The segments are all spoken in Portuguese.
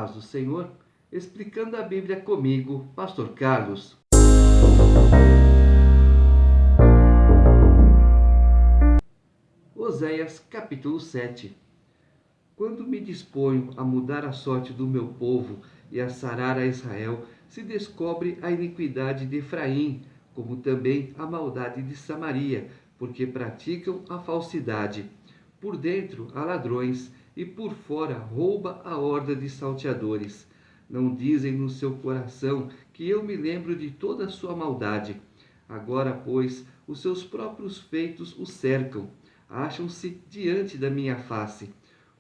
paz do Senhor, explicando a Bíblia comigo, Pastor Carlos. Oséias capítulo 7. Quando me disponho a mudar a sorte do meu povo e a sarar a Israel, se descobre a iniquidade de Efraim, como também a maldade de Samaria, porque praticam a falsidade. Por dentro há ladrões, e por fora rouba a horda de salteadores. Não dizem no seu coração que eu me lembro de toda a sua maldade. Agora, pois, os seus próprios feitos o cercam. Acham-se diante da minha face.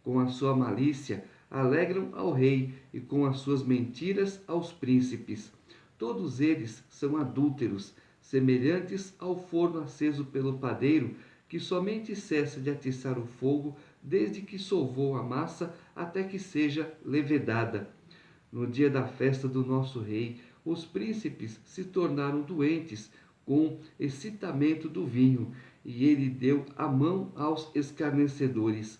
Com a sua malícia alegram ao rei e com as suas mentiras aos príncipes. Todos eles são adúlteros, semelhantes ao forno aceso pelo padeiro, que somente cessa de atiçar o fogo desde que sovou a massa até que seja levedada. No dia da festa do nosso rei, os príncipes se tornaram doentes com excitamento do vinho, e ele deu a mão aos escarnecedores,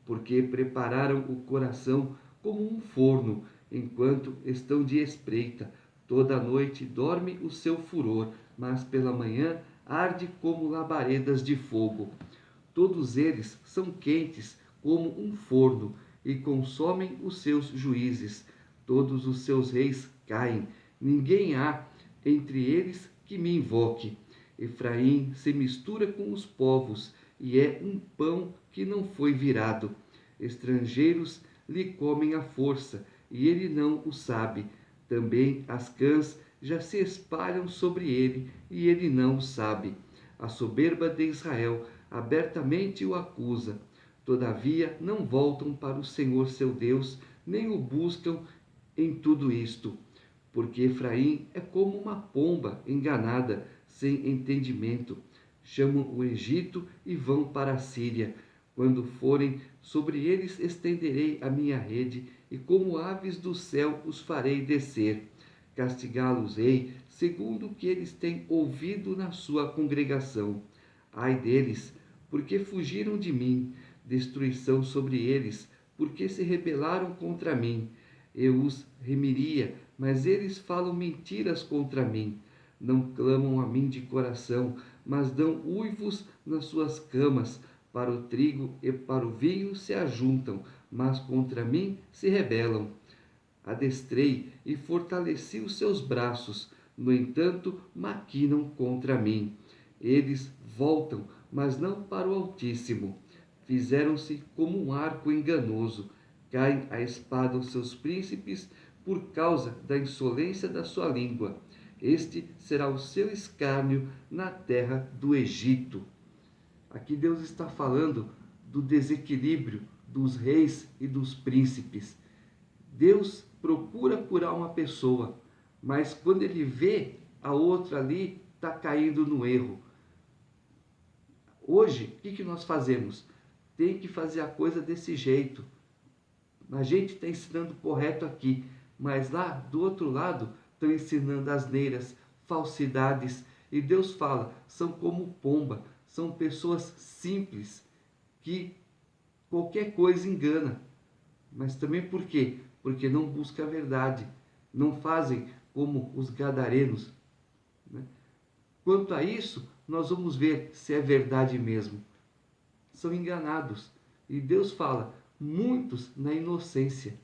porque prepararam o coração como um forno, enquanto estão de espreita. Toda noite dorme o seu furor, mas pela manhã arde como labaredas de fogo. Todos eles são quentes como um forno e consomem os seus juízes. Todos os seus reis caem. Ninguém há entre eles que me invoque. Efraim se mistura com os povos e é um pão que não foi virado. Estrangeiros lhe comem à força e ele não o sabe. Também as cãs já se espalham sobre ele e ele não o sabe. A soberba de Israel abertamente o acusa. Todavia não voltam para o Senhor seu Deus, nem o buscam em tudo isto. Porque Efraim é como uma pomba enganada, sem entendimento. Chamam o Egito e vão para a Síria. Quando forem, sobre eles estenderei a minha rede, e como aves do céu os farei descer. Castigá-los-ei segundo o que eles têm ouvido na sua congregação. Ai deles, porque fugiram de mim, destruição sobre eles, porque se rebelaram contra mim. Eu os remiria, mas eles falam mentiras contra mim. Não clamam a mim de coração, mas dão uivos nas suas camas. Para o trigo e para o vinho se ajuntam, mas contra mim se rebelam. Adestrei e fortaleci os seus braços, no entanto maquinam contra mim. Eles voltam, mas não para o Altíssimo. Fizeram-se como um arco enganoso. Caem a espada os seus príncipes por causa da insolência da sua língua. Este será o seu escárnio na terra do Egito. Aqui Deus está falando do desequilíbrio dos reis e dos príncipes. Deus procura curar uma pessoa, mas quando ele vê a outra ali, está caindo no erro. Hoje, o que nós fazemos? Tem que fazer a coisa desse jeito. A gente está ensinando correto aqui, mas lá do outro lado estão ensinando asneiras, falsidades. E Deus fala, são como pomba, são pessoas simples que qualquer coisa engana. Mas também por quê? Porque não buscam a verdade, não fazem como os gadarenos. Né? Quanto a isso, nós vamos ver se é verdade mesmo. São enganados. E Deus fala, muitos na inocência.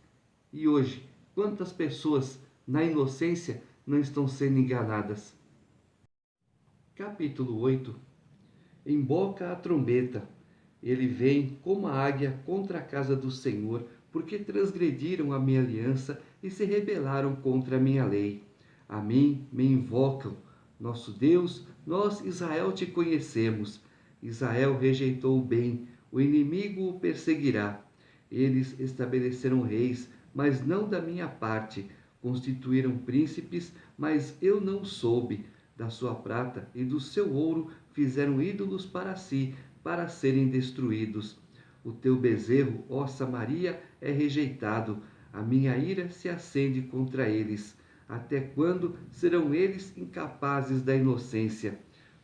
E hoje, quantas pessoas na inocência não estão sendo enganadas? Capítulo 8. Emboca a trombeta. Ele vem como a águia contra a casa do Senhor, porque transgrediram a minha aliança e se rebelaram contra a minha lei. A mim me invocam. Nosso Deus, nós Israel te conhecemos. Israel rejeitou o bem, o inimigo o perseguirá. Eles estabeleceram reis, mas não da minha parte. Constituíram príncipes, mas eu não soube. Da sua prata e do seu ouro fizeram ídolos para si, para serem destruídos. O teu bezerro, ó Samaria, é rejeitado. A minha ira se acende contra eles. Até quando serão eles incapazes da inocência?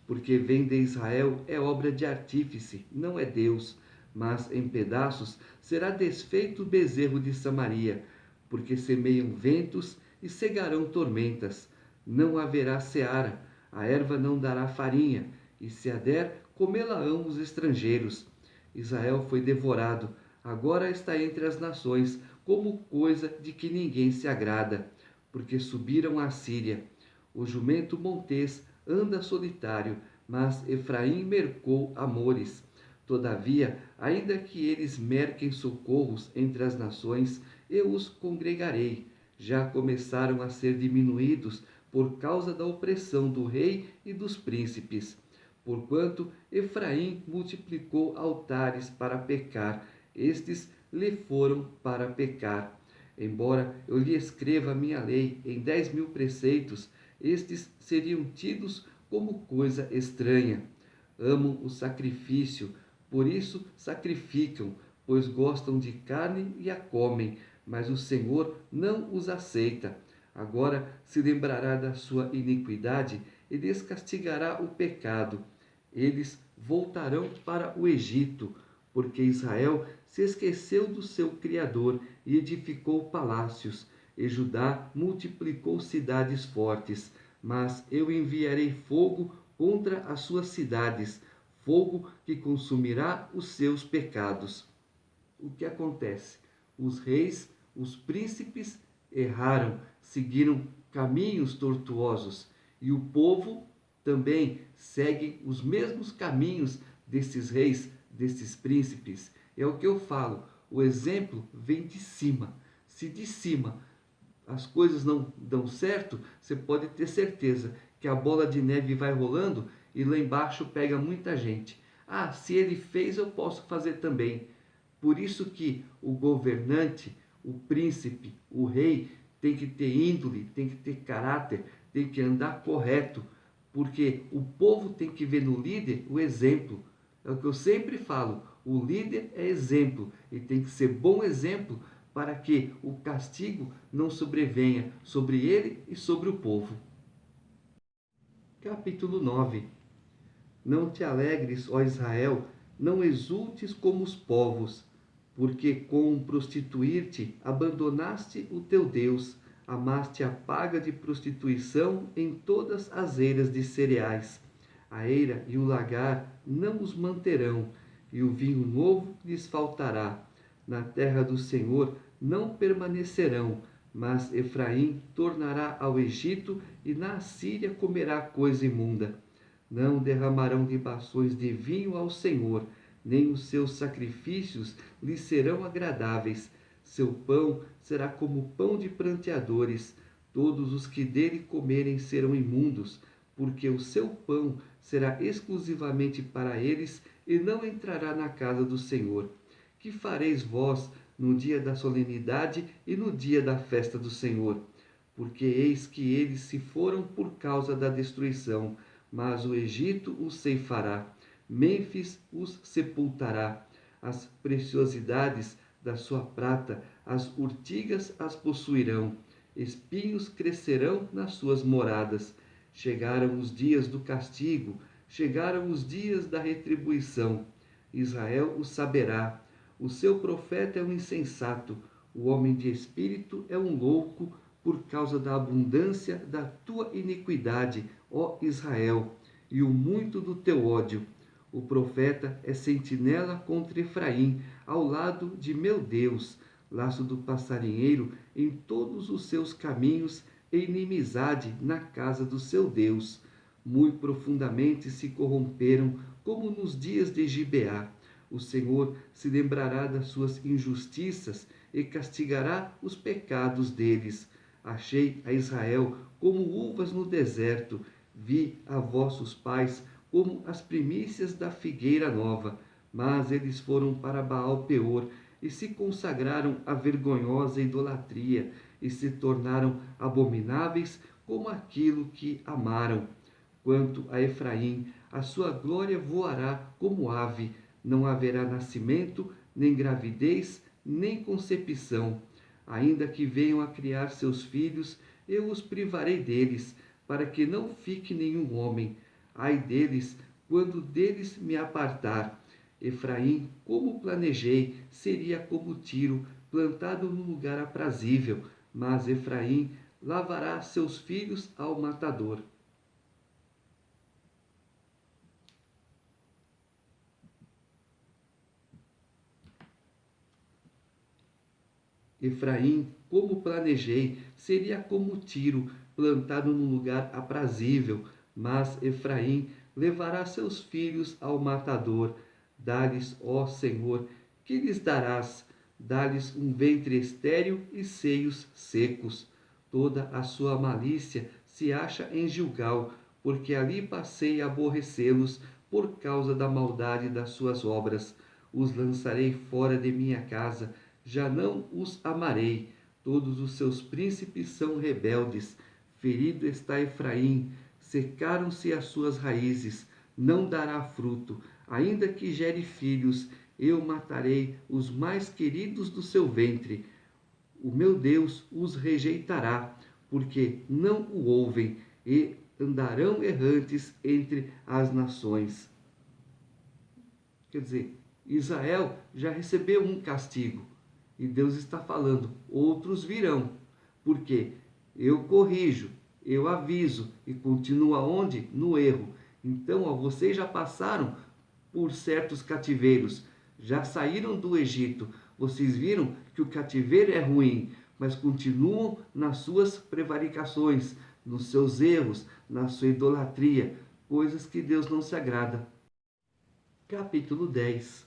Porque vem de Israel é obra de artífice, não é Deus. Mas em pedaços será desfeito o bezerro de Samaria. porque semeiam ventos e cegarão tormentas. Não haverá seara, a erva não dará farinha, e se a der, comê-la-ão os estrangeiros. Israel foi devorado, agora está entre as nações, como coisa de que ninguém se agrada, porque subiram à Síria. O jumento montês anda solitário, mas Efraim mercou amores. Todavia, ainda que eles merquem socorros entre as nações, eu os congregarei. Já começaram a ser diminuídos por causa da opressão do rei e dos príncipes. Porquanto Efraim multiplicou altares para pecar, estes lhe foram para pecar. Embora eu lhe escreva a minha lei em 10.000 preceitos, estes seriam tidos como coisa estranha. Amam o sacrifício, por isso sacrificam, pois gostam de carne e a comem, mas o Senhor não os aceita. Agora se lembrará da sua iniquidade e lhes castigará o pecado. Eles voltarão para o Egito, porque Israel se esqueceu do seu Criador e edificou palácios, e Judá multiplicou cidades fortes. Mas eu enviarei fogo contra as suas cidades, fogo que consumirá os seus pecados. O que acontece? Os reis, os príncipes erraram, seguiram caminhos tortuosos, e o povo também segue os mesmos caminhos desses reis, desses príncipes. É o que eu falo, o exemplo vem de cima. Se de cima as coisas não dão certo, você pode ter certeza que a bola de neve vai rolando e lá embaixo pega muita gente. Ah, se ele fez, eu posso fazer também. Por isso que o governante, o príncipe, o rei tem que ter índole, tem que ter caráter, tem que andar correto, porque o povo tem que ver no líder o exemplo. É o que eu sempre falo, o líder é exemplo e tem que ser bom exemplo para que o castigo não sobrevenha sobre ele e sobre o povo. Capítulo 9. Não te alegres, ó Israel, não exultes como os povos, porque com prostituir-te abandonaste o teu Deus, amaste a paga de prostituição em todas as eiras de cereais. A eira e o lagar não os manterão, e o vinho novo lhes faltará. Na terra do Senhor não permanecerão, mas Efraim tornará ao Egito e na Assíria comerá coisa imunda. Não derramarão libações de vinho ao Senhor, nem os seus sacrifícios lhe serão agradáveis. Seu pão será como pão de pranteadores. Todos os que dele comerem serão imundos, porque o seu pão será exclusivamente para eles e não entrará na casa do Senhor. Que fareis vós no dia da solenidade e no dia da festa do Senhor? Porque eis que eles se foram por causa da destruição, mas o Egito os ceifará, Mênfis os sepultará. As preciosidades da sua prata, as urtigas as possuirão, espinhos crescerão nas suas moradas. Chegaram os dias do castigo, chegaram os dias da retribuição. Israel o saberá. O seu profeta é um insensato, o homem de espírito é um louco, por causa da abundância da tua iniquidade, ó Israel, e o muito do teu ódio. O profeta é sentinela contra Efraim, ao lado de meu Deus, laço do passarinheiro em todos os seus caminhos e inimizade na casa do seu Deus. Muito profundamente se corromperam, como nos dias de Gibeá. O Senhor se lembrará das suas injustiças e castigará os pecados deles. Achei a Israel como uvas no deserto, vi a vossos pais como as primícias da figueira nova. Mas eles foram para Baal-peor e se consagraram à vergonhosa idolatria e se tornaram abomináveis como aquilo que amaram. Quanto a Efraim, a sua glória voará como ave, não haverá nascimento, nem gravidez, nem concepção. Ainda que venham a criar seus filhos, eu os privarei deles, para que não fique nenhum homem. Ai deles, quando deles me apartar. Efraim, como planejei, seria como Tiro, plantado num lugar aprazível, mas Efraim lavará seus filhos ao matador. Efraim, como planejei, seria como Tiro, plantado num lugar aprazível, mas Efraim levará seus filhos ao matador. Dá-lhes, ó Senhor, que lhes darás? Dá-lhes um ventre estéril e seios secos. Toda a sua malícia se acha em Gilgal, porque ali passei a aborrecê-los por causa da maldade das suas obras. Os lançarei fora de minha casa, já não os amarei. Todos os seus príncipes são rebeldes. Ferido está Efraim, secaram-se as suas raízes, não dará fruto, ainda que gere filhos, eu matarei os mais queridos do seu ventre. O meu Deus os rejeitará, porque não o ouvem, e andarão errantes entre as nações. Quer dizer, Israel já recebeu um castigo, e Deus está falando, outros virão, porque eu corrijo, eu aviso, e continua onde? No erro. Então, ó, vocês já passaram por certos cativeiros, já saíram do Egito, vocês viram que o cativeiro é ruim, mas continuam nas suas prevaricações, nos seus erros, na sua idolatria, coisas que Deus não se agrada. Capítulo 10.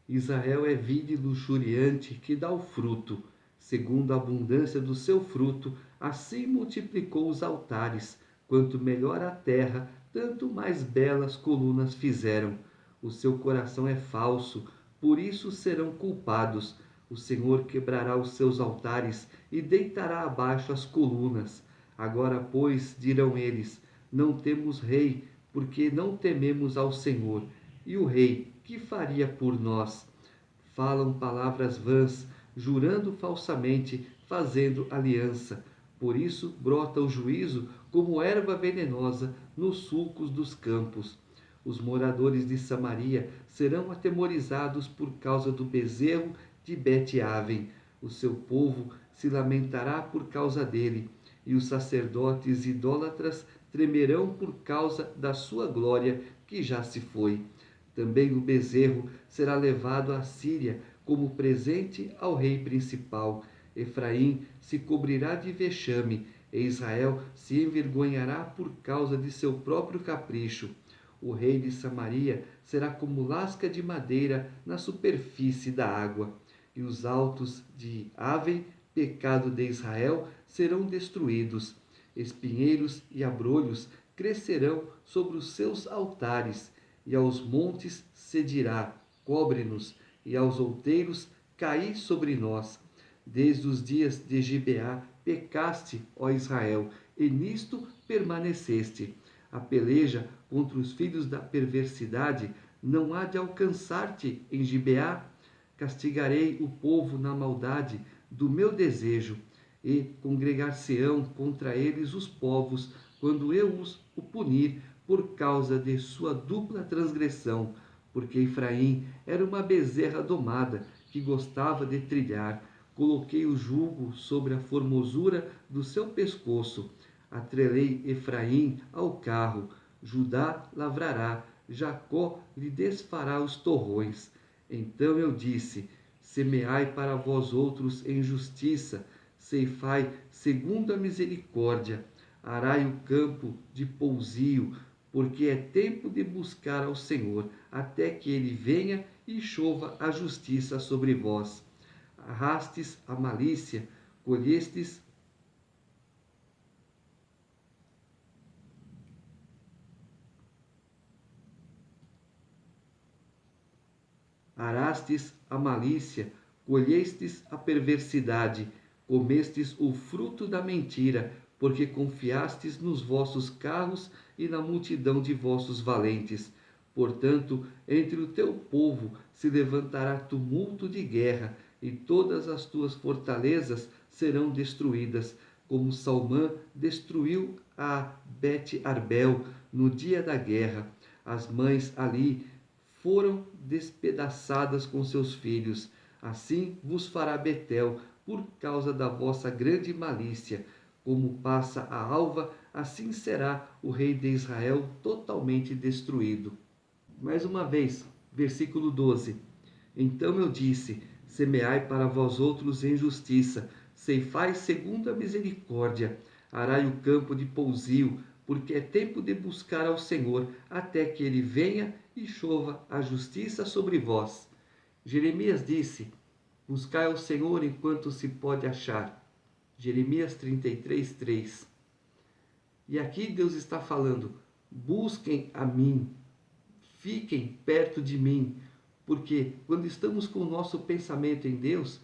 Israel é vide luxuriante que dá o fruto. Segundo a abundância do seu fruto, assim multiplicou os altares. Quanto melhor a terra, tanto mais belas colunas fizeram. O seu coração é falso, por isso serão culpados. O Senhor quebrará os seus altares e deitará abaixo as colunas. Agora, pois, dirão eles: não temos rei, porque não tememos ao Senhor. E o rei, que faria por nós? Falam palavras vãs, jurando falsamente, fazendo aliança. Por isso brota o juízo como erva venenosa nos sulcos dos campos. Os moradores de Samaria serão atemorizados por causa do bezerro de Bet-Aven. O seu povo se lamentará por causa dele, e os sacerdotes idólatras tremerão por causa da sua glória que já se foi. Também o bezerro será levado à Síria como presente ao rei principal. Efraim se cobrirá de vexame, e Israel se envergonhará por causa de seu próprio capricho. O rei de Samaria será como lasca de madeira na superfície da água, e os altos de Aven, pecado de Israel, serão destruídos. Espinheiros e abrolhos crescerão sobre os seus altares, e aos montes se dirá: cobre-nos, e aos outeiros: caí sobre nós. Desde os dias de Gibeá pecaste, ó Israel, e nisto permaneceste. A peleja contra os filhos da perversidade não há de alcançar-te em Gibeá. Castigarei o povo na maldade do meu desejo, e congregar-se-ão contra eles os povos, quando eu os punir por causa de sua dupla transgressão, porque Efraim era uma bezerra domada que gostava de trilhar. Coloquei o jugo sobre a formosura do seu pescoço. Atrelei Efraim ao carro. Judá lavrará, Jacó lhe desfará os torrões. Então eu disse: semeai para vós outros em justiça, ceifai segundo a misericórdia. Arai o campo de pousio, porque é tempo de buscar ao Senhor, até que ele venha e chova a justiça sobre vós. Arrastes a malícia, colhestes arastes a malícia, colhestes a perversidade, comestes o fruto da mentira, porque confiastes nos vossos carros e na multidão de vossos valentes. Portanto, entre o teu povo se levantará tumulto de guerra, e todas as tuas fortalezas serão destruídas, como Salmã destruiu a Bet-Arbel no dia da guerra. As mães ali foram despedaçadas com seus filhos. Assim vos fará Betel, por causa da vossa grande malícia. Como passa a alva, assim será o rei de Israel totalmente destruído. Mais uma vez, versículo 12. Então eu disse: semeai para vós outros em justiça, ceifai segundo a misericórdia, arai o campo de pousio, porque é tempo de buscar ao Senhor, até que ele venha e chova a justiça sobre vós. Jeremias disse: buscai ao Senhor enquanto se pode achar. Jeremias 33, 3. E aqui Deus está falando: busquem a mim, fiquem perto de mim, porque quando estamos com o nosso pensamento em Deus,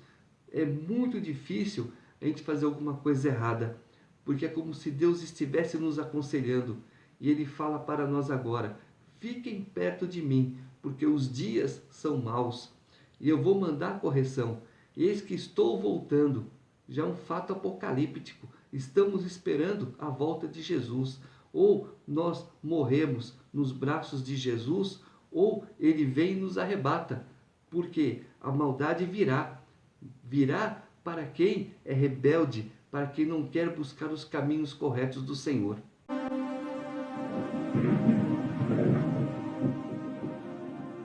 é muito difícil a gente fazer alguma coisa errada, porque é como se Deus estivesse nos aconselhando e Ele fala para nós agora: fiquem perto de mim, porque os dias são maus e eu vou mandar correção. Eis que estou voltando. Já é um fato apocalíptico. Estamos esperando a volta de Jesus. Ou nós morremos nos braços de Jesus, ou ele vem e nos arrebata. Porque a maldade virá. Virá para quem é rebelde, para quem não quer buscar os caminhos corretos do Senhor.